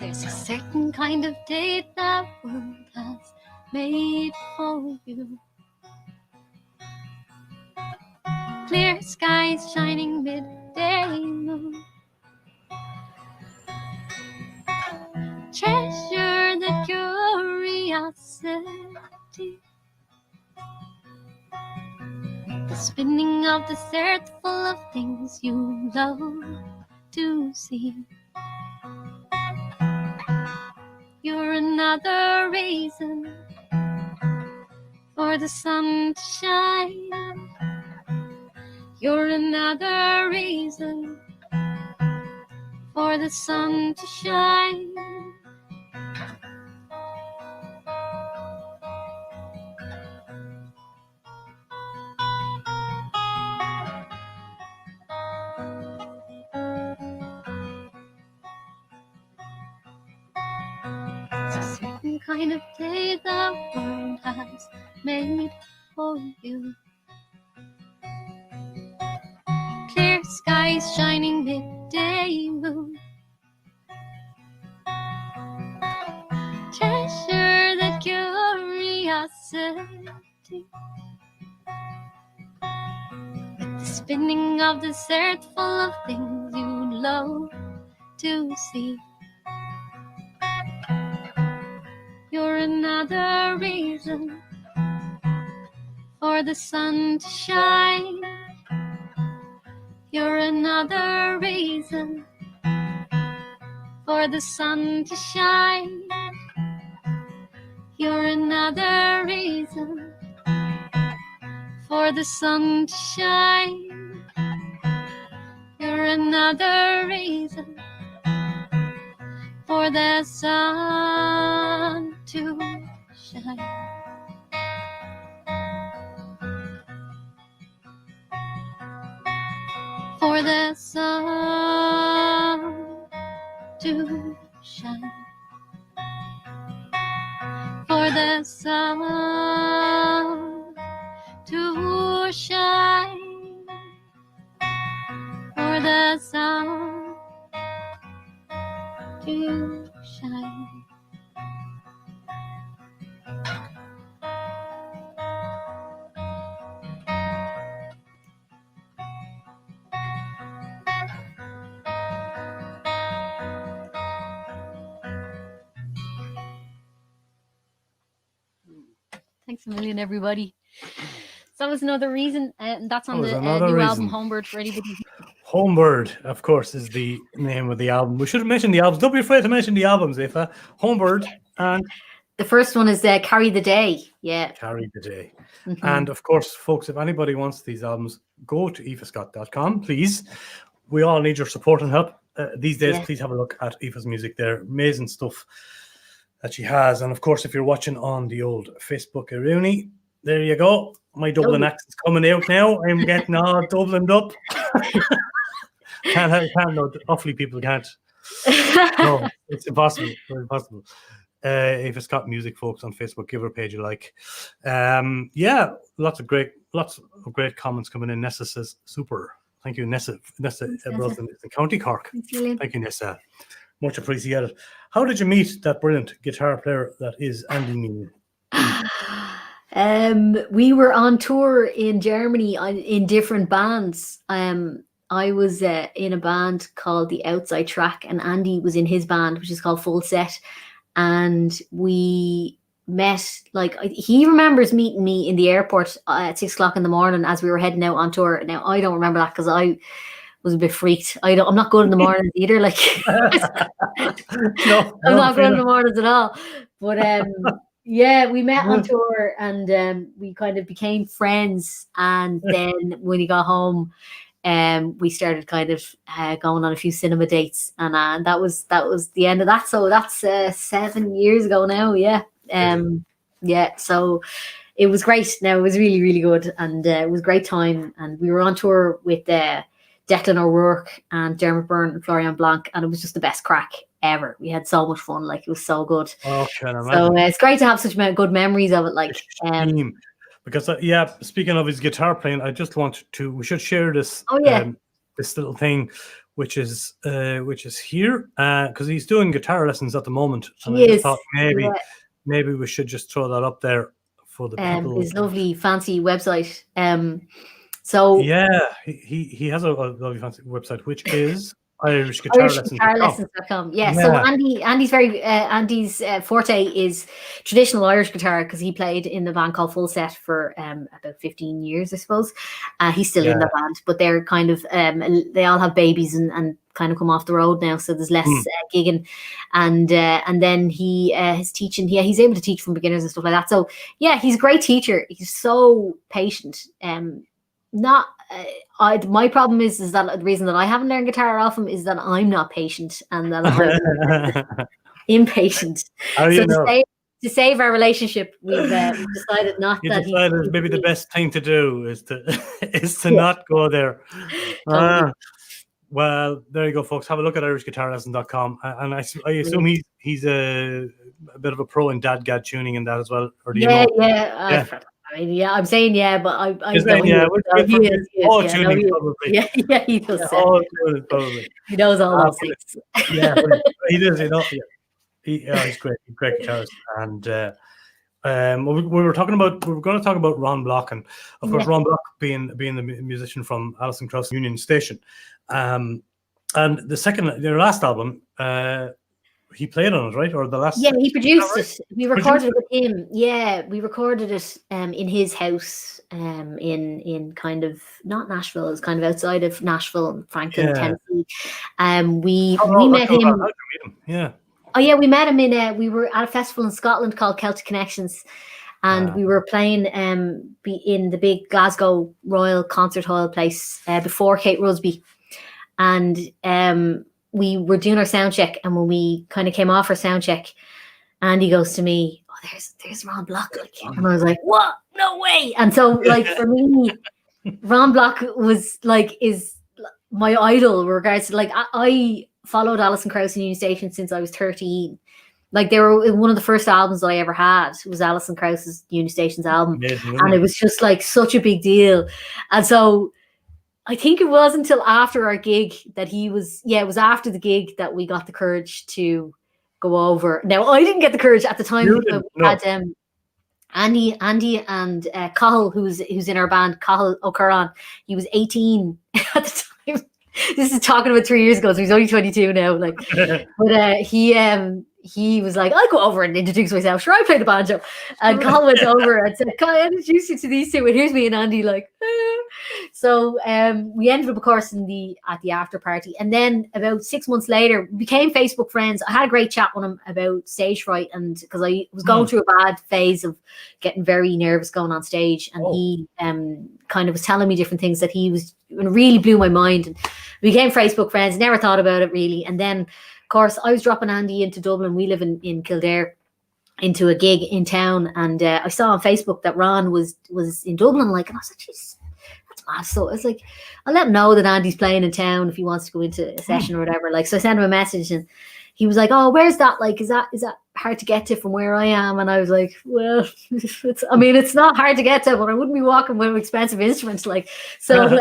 There's a certain kind of day that world has made for you. Clear skies, shining midday moon. Treasure the curiosity. The spinning of this earth full of things you love to see. You're another reason for the sun to shine. You're another reason for the sun to shine. It's a certain kind of day the world has made for you. Clear skies, shining midday moon. Treasure the curiosity. With the spinning of this earth full of things you love to see. You're another reason for the sun to shine. You're another reason for the sun to shine. You're another reason for the sun to shine. You're another reason for the sun to shine. For the sun to shine. For the sun to shine. For the sun to shine. Thanks a million, everybody. So that was another reason, and that's on the new album Homebird for anybody. Homebird, of course, is the name of the album. We should have mentioned the albums. Don't be afraid to mention the albums, Aoife. Homebird and the first one is Carry the Day. Yeah. Carry the Day. Mm-hmm. And of course, folks, if anybody wants these albums, go to aoifescott.com, please. We all need your support and help these days. Yeah. Please have a look at Aoife's music there. Amazing stuff that she has. And of course, if you're watching on the old Facebook Rooney, there you go. My Dublin accent's coming out now. I'm getting all Dublined up. Can't no, awfully people can't. No, it's impossible. It's impossible. Aoife Scott Music, folks, on Facebook, give her a page a like. Yeah, lots of great comments coming in. Nessa says, super. Thank you, Nessa Brosnan in County Cork. Thank you, Nessa. Much appreciated. How did you meet that brilliant guitar player that is Andy Mean? We were on tour in Germany in different bands. I was in a band called The Outside Track, and Andy was in his band, which is called Full Set. And we met, like, he remembers meeting me in the airport at 6 o'clock in the morning as we were heading out on tour. Now, I don't remember that because I was a bit freaked. I'm not good in the mornings either. Like, I'm not good in the mornings at all. But yeah, we met on tour, and we kind of became friends. And then when he got home, we started kind of going on a few cinema dates, and that was the end of that. So that's 7 years ago now. Yeah. So it was great. Now, it was really, really good, and it was a great time. And we were on tour with Declan O'Rourke and Dermot Byrne and Florian Blanc, and it was just the best crack ever. We had so much fun. Like, it was so good. Oh, can I So imagine. it's great to have such good memories of it. Like, Because speaking of his guitar playing, I just want to. We should share this. This little thing, which is here, because he's doing guitar lessons at the moment, and I just thought maybe we should just throw that up there for the people. His lovely fancy website. So he has a lovely fancy website, which is IrishGuitarLessons.com. Yeah. So Andy's forte is traditional Irish guitar, because he played in the band called Full Set for about 15 years, I suppose. He's still in the band, but they're kind of they all have babies and kind of come off the road now, so there's less gigging, and then he his teaching. He's able to teach from beginners and stuff like that. So he's a great teacher. He's so patient. My problem is that the reason that I haven't learned guitar off him is that I'm not patient, and that I'm impatient. To save our relationship, we've decided not you that. Decided maybe the best thing to do is to not go there. Well, there you go, folks. Have a look at IrishGuitarLessons.com, and I assume he's a bit of a pro in dadgad tuning and that as well. Or do you know? I'm saying but I all tuning probably. He does. All tuning probably. He knows all those things. He does. He's great. He's a great guitarist, and we were going to talk about Ron Block, and of course Ron Block being the musician from Alison Krauss Union Station, and their last album. He played on it, right? Or the last? Yeah, he produced it. We recorded it with him. Yeah, we recorded it in his house, in kind of not Nashville. It was kind of outside of Nashville, Franklin, Tennessee. We met him. Yeah. Oh yeah, we met him we were at a festival in Scotland called Celtic Connections, and we were playing in the big Glasgow Royal Concert Hall place before Kate Rusby, and we were doing our sound check, and when we kind of came off our sound check, Andy goes to me, "Oh, there's Ron Block," and I was like, "What? No way!" And so, like, for me, Ron Block is my idol in regards to, like, I followed Alison Krauss and Union Station since I was 13. Like, they were one of the first albums that I ever had was Alison Krauss's Union Station's album, and it was just like such a big deal, and so. I think it was until after our gig that it was after the gig that we got the courage to go over. Now, I didn't get the courage at the time. We had Andy and Cahill, who's in our band, Cahill O'Curran. He was 18 at the time. This is talking about 3 years ago, so he's only 22 now. Like, but he was like, "I'll go over and introduce myself. Sure, I play the banjo." And Cahill went over and said, "Can I introduce you to these two?" And here's me and Andy, like. So we ended up, of course, at the after party, and then about 6 months later, we became Facebook friends. I had a great chat with him about stage fright, and because I was going through a bad phase of getting very nervous going on stage, and he kind of was telling me different things that he was really blew my mind. And we became Facebook friends. Never thought about it really, and then, of course, I was dropping Andy into Dublin. We live in Kildare. Into a gig in town, and I saw on Facebook that Ron was in Dublin. Like, and I was like, "Jeez, that's mad." So it's like, I'll let him know that Andy's playing in town if he wants to go into a session or whatever. Like, so I sent him a message, and he was like, "Oh, where's that? Like, is that hard to get to from where I am?" And I was like, "Well, it's not hard to get to, but I wouldn't be walking with expensive instruments." Like, so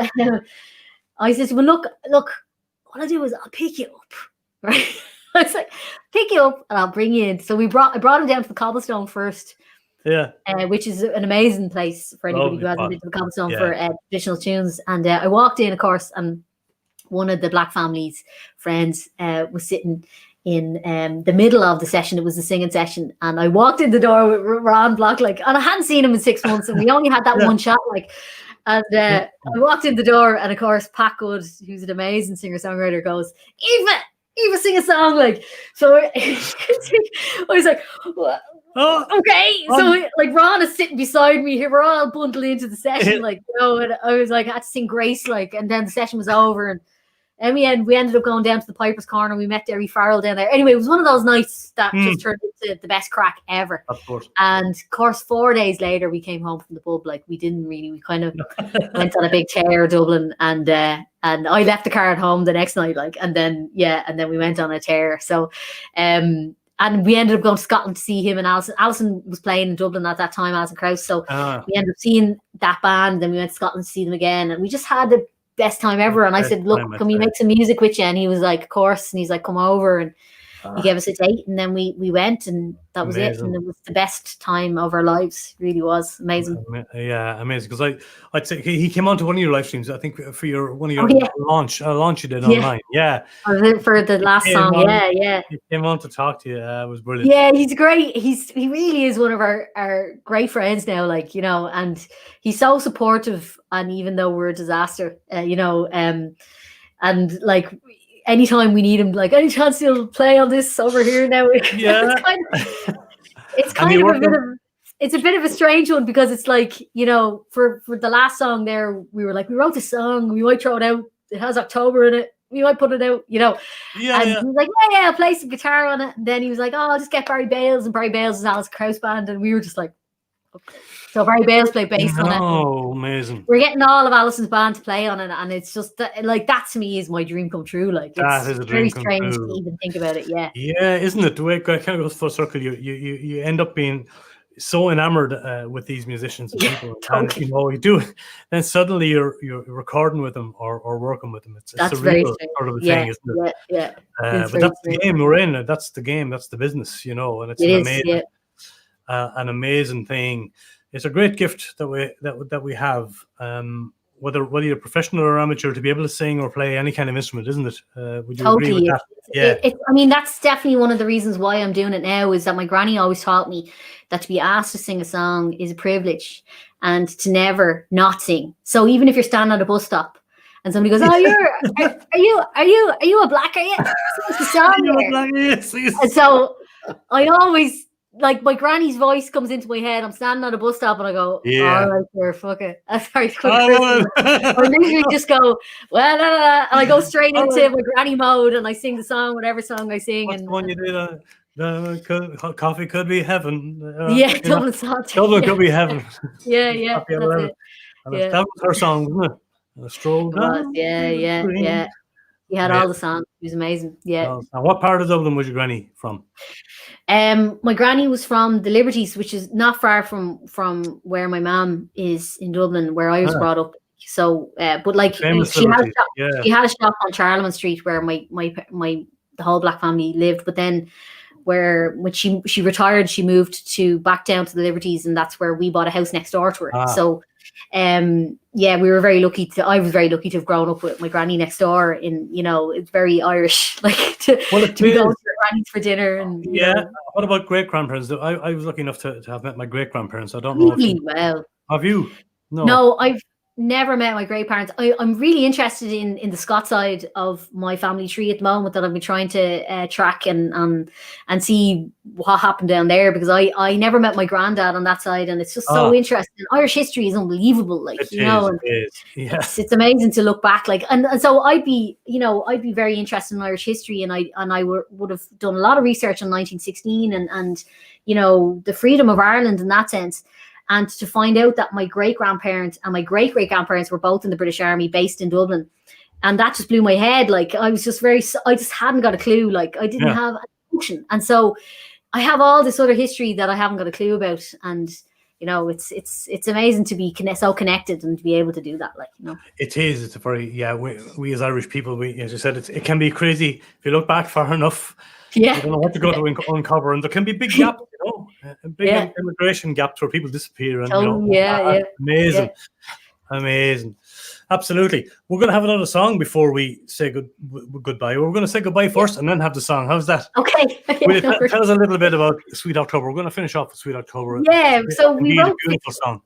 I said, "Well, look, what I'll do is I'll pick you up, right?" I was like, "Pick you up and I'll bring you in." So I brought him down to the Cobblestone first, which is an amazing place for anybody who hasn't been to the Cobblestone for traditional tunes. And I walked in, of course, and one of the Black Family's friends was sitting in the middle of the session. It was a singing session, and I walked in the door with Ron Block, like, and I hadn't seen him in 6 months, and we only had that one shot, like. And I walked in the door, and of course, Pat Good, who's an amazing singer-songwriter, goes, "Eva, sing a song," like. So I was like, Oh, okay. So like Ron is sitting beside me here. We're all bundled into the session, like, you know, and I was like, I had to sing Grace, like, and then the session was over, and in the end, we ended up going down to the Piper's Corner. We met Derry Farrell down there. Anyway, it was one of those nights that just turned into the best crack ever. Of course. And of course, 4 days later, we came home from the pub. Like, we kind of went on a big tear Dublin, and I left the car at home the next night, like, and then we went on a tear. So, and we ended up going to Scotland to see him and Alison. Alison was playing in Dublin at that time, Alison Krauss. So we ended up seeing that band. Then we went to Scotland to see them again, and we just had the best time ever. And I said, look, can we make some music with you? And he was like, of course. And he's like, come over. And he gave us a date, and then we went, and that was it. And it was the best time of our lives. It really was amazing. Yeah, amazing. Because I'd say he came onto one of your live streams, I think, for one of your launch you did online. Yeah. For the last song. He came on to talk to you. It was brilliant. Yeah, he's great. He really is one of our great friends now, like, you know, and he's so supportive. And even though we're a disaster, you know, and like, anytime we need him, like, any chance he'll play on this over here now. Yeah. it's a bit of a strange one, because it's like, you know, for the last song there, we were like, we wrote this song, we might throw it out. It has October in it. We might put it out, you know. Yeah. And he was like, yeah, I'll play some guitar on it. And then he was like, oh, I'll just get Barry Bales, and Barry Bales is Alice Krauss band. And we were just like, okay. So Barry Bales played bass on it. Oh, amazing. We're getting all of Alison's band to play on it, and it's just like, that to me is my dream come true. Like, that is a dream very strange to even think about it. Yeah. Yeah, isn't it? The way it kind of goes full circle, you end up being so enamored with these musicians and people, totally. And you know, you do it, then suddenly you're recording with them or working with them. It's that's a very real sort of a thing, isn't it? Yeah. But that's the game we're in. That's the game. That's the business, you know. And it's an amazing thing. It's a great gift that we have. Whether you're professional or amateur, to be able to sing or play any kind of instrument, isn't it? Would you agree with that? Yeah. I mean, that's definitely one of the reasons why I'm doing it now, is that my granny always taught me that to be asked to sing a song is a privilege, and to never not sing. So even if you're standing at a bus stop and somebody goes, "Oh, are you a black? Are you?" Sing the song here. And so I always, like, my granny's voice comes into my head. I'm standing at a bus stop and I go, all right, there, fuck it. Sorry, I literally just go, well, and I go straight into my granny mode, and I sing the song, whatever song I sing. What's the one you did? Coffee could be heaven. Dublin Salt. Dublin could be heaven. Yeah, that's it. That was her song, wasn't it? Stroll down. Yeah. He had all the songs. He was amazing. Yeah. And what part of Dublin was your granny from? My granny was from the Liberties, which is not far from where my mom is in Dublin, where I was brought up. So, but like, she had a shop on Charlemont Street where the whole black family lived. But then, when she retired, she moved back down to the Liberties, and that's where we bought a house next door to her. So, we were very lucky I was very lucky to have grown up with my granny next door. It's very Irish, like to be going to your grannies for dinner. And what about great grandparents? I was lucky enough to have met my great grandparents. I don't know. Really well. Have you? No, I've never met my great parents. I'm really interested in the Scott side of my family tree at the moment, that I've been trying to track and see what happened down there, because I never met my granddad on that side, and it's just so interesting. Irish history is unbelievable, like, it's amazing to look back, like, and so I'd be very interested in Irish history, and I would have done a lot of research on 1916 and the freedom of Ireland in that sense. And to find out that my great-grandparents and my great-great-grandparents were both in the British Army, based in Dublin. And that just blew my head. Like, I just hadn't got a clue. Like, I didn't have a function. And so I have all this other history that I haven't got a clue about. And, it's amazing to be so connected and to be able to do that. Like, It is. It's a very, we as Irish people, as you said, it can be crazy if you look back far enough. Yeah. I don't know what to go to uncover, and there can be big gaps, big immigration gaps where people disappear. And amazing, absolutely. We're going to have another song before we say goodbye. We're going to say goodbye first, and then have the song. How's that? Okay. Tell us a little bit about Sweet October. We're going to finish off with Sweet October. Yeah. So we wrote a beautiful song.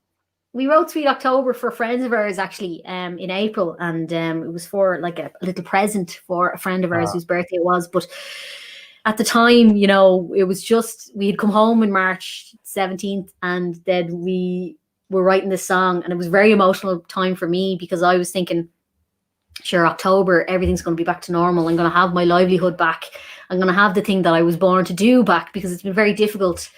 We wrote Sweet October for friends of ours, actually, in April, and it was for like a little present for a friend of ours whose birthday it was, but. at the time, you know, it was just, we had come home in March 17th and then we were writing this song, and it was a very emotional time for me because I was thinking, sure, October, everything's going to be back to normal. I'm going to have my livelihood back. I'm going to have the thing that I was born to do back, because it's been very difficult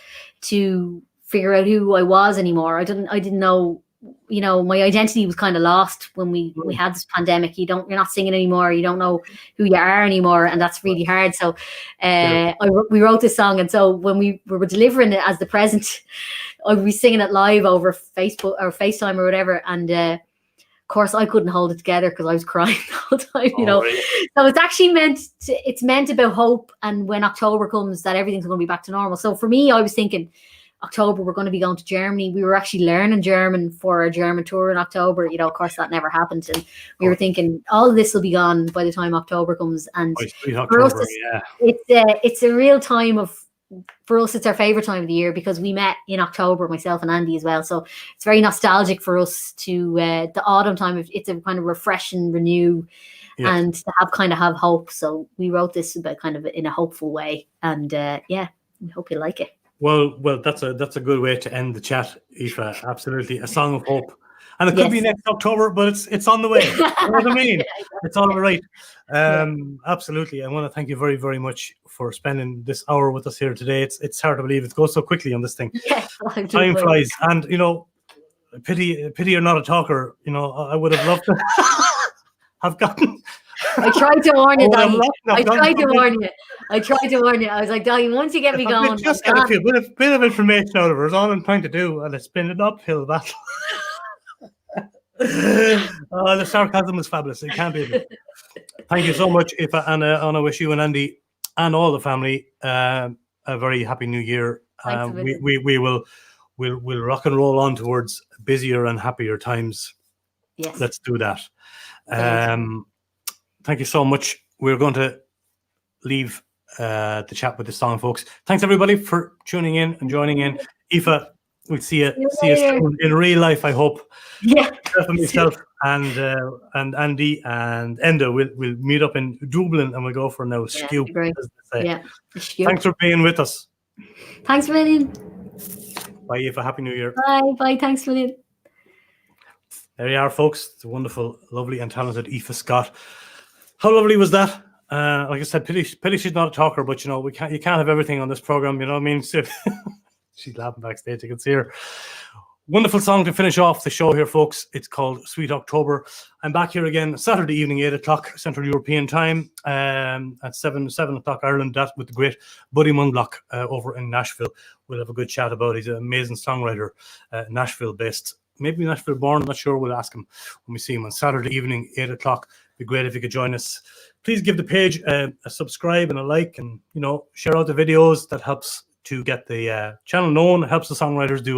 to figure out who I was anymore. I didn't know, you know, my identity was kind of lost when we had this pandemic. You're not singing anymore. You don't know who you are anymore. And that's really hard. So we wrote this song. And so when we were delivering it as the present, I would be singing it live over Facebook or FaceTime or whatever. And of course, I couldn't hold it together because I was crying the whole time, you know. Really? So it's actually it's meant about hope. And when October comes, that everything's going to be back to normal. So for me, I was thinking, October, we're going to be going to Germany. We were actually learning German for a German tour in October. You know, of course, that never happened. And we were thinking all of this will be gone by the time October comes. And for us, it's a real time of, for us, it's our favorite time of the year because we met in October, myself and Andy as well. So it's very nostalgic for us to the autumn time. It's a kind of refresh and renew and to have hope. So we wrote this about kind of in a hopeful way. And we hope you like it. Well, that's a good way to end the chat, Aoife. Absolutely, a song of hope, and it could be next October, but it's on the way. You know what I mean? It's all right. Absolutely. I want to thank you very, very much for spending this hour with us here today. It's hard to believe it goes so quickly on this thing. Time flies, and you know, pity you're not a talker. You know, I would have loved to have gotten. I tried to warn you, Doggy. I tried to warn you. I was like, Doggy, once you get me going. Just get a few bit of information out of her is all I'm trying to do, and it's been an uphill battle. The sarcasm is fabulous. It can't be. Thank you so much, Aoife, and I wish you and Andy and all the family a very happy New Year. We'll rock and roll on towards busier and happier times. Yes, let's do that. Thank you so much. We're going to leave the chat with the song, folks. Thanks everybody for tuning in and joining in. Aoife, we'll see you soon in real life, I hope. Yeah. Myself and Andy and Enda will meet up in Dublin and we'll go for no scoop. Thanks for being with us. Thanks a million. Bye, Aoife. Happy New Year. Bye. Thanks a million. There you are, folks. The wonderful, lovely, and talented Aoife Scott. How lovely was that? Like I said, pity she's not a talker, but you know, you can't have everything on this program. You know what I mean? She's laughing backstage. You can see her. Wonderful song to finish off the show here, folks. It's called Sweet October. I'm back here again Saturday evening, 8 o'clock Central European Time, at 7 o'clock Ireland. That with the great Buddy Munblock over in Nashville. We'll have a good chat about. He's an amazing songwriter, Nashville-based. Maybe Nashville born, I'm not sure. We'll ask him when we see him on Saturday evening, 8 o'clock. Be great if you could join us. Please give the page a subscribe and a like, and you know, share out the videos. That helps to get the channel known. It helps the songwriters do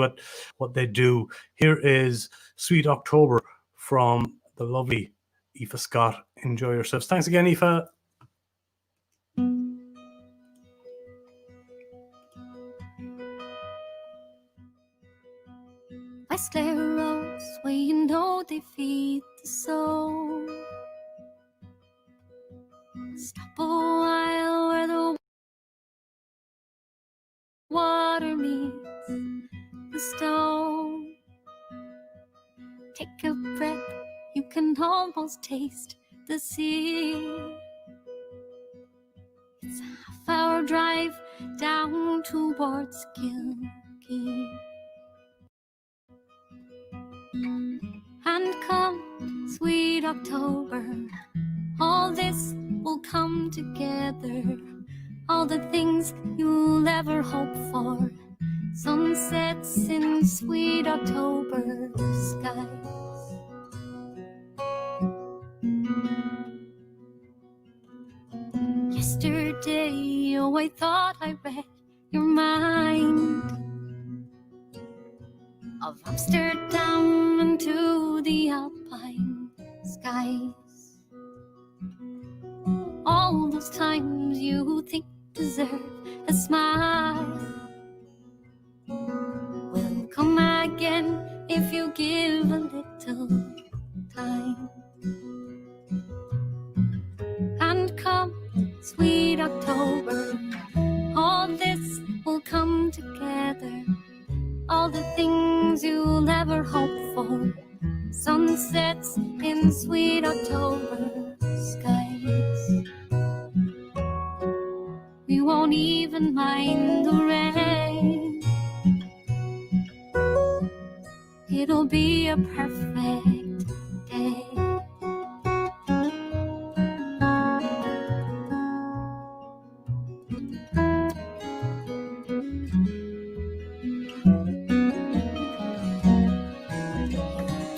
what they do. Here is Sweet October from the lovely Aoife Scott. Enjoy yourselves. Thanks again, Aoife. I stare rose where you know they feed the soul. Stop a while where the water meets the stone. Take a breath, you can almost taste the sea. It's a half-hour drive down towards Kilkee. And come, sweet October, all this will come together. All the things you'll ever hope for. Sunsets in sweet October skies. Yesterday, oh, I thought I read your mind. Of Amsterdam into the Alpine skies. All those times you think deserve a smile will come again if you give a little time. And come, sweet October, in sweet October skies. We won't even mind the rain. It'll be a perfect day.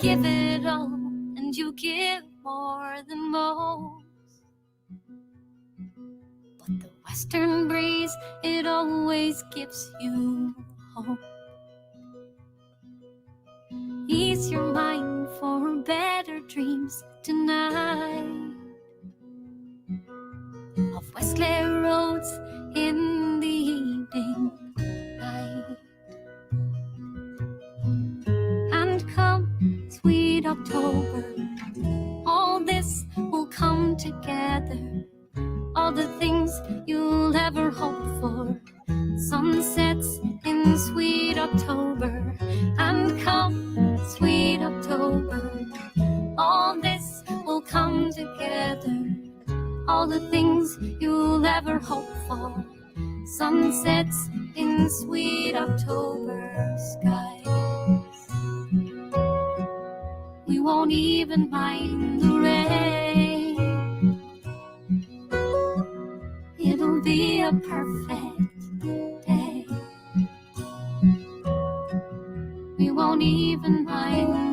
Give it all and you give more than most. But the western breeze, it always gives you hope. Ease your mind for better dreams tonight. Of Westlair roads in the evening light. And come, sweet October, all this will come together. All the things you'll ever hope for. Sunsets in sweet October. And come, sweet October, all this will come together. All the things you'll ever hope for. Sunsets in sweet October skies. We won't even mind the rain. It'll be a perfect day. We won't even mind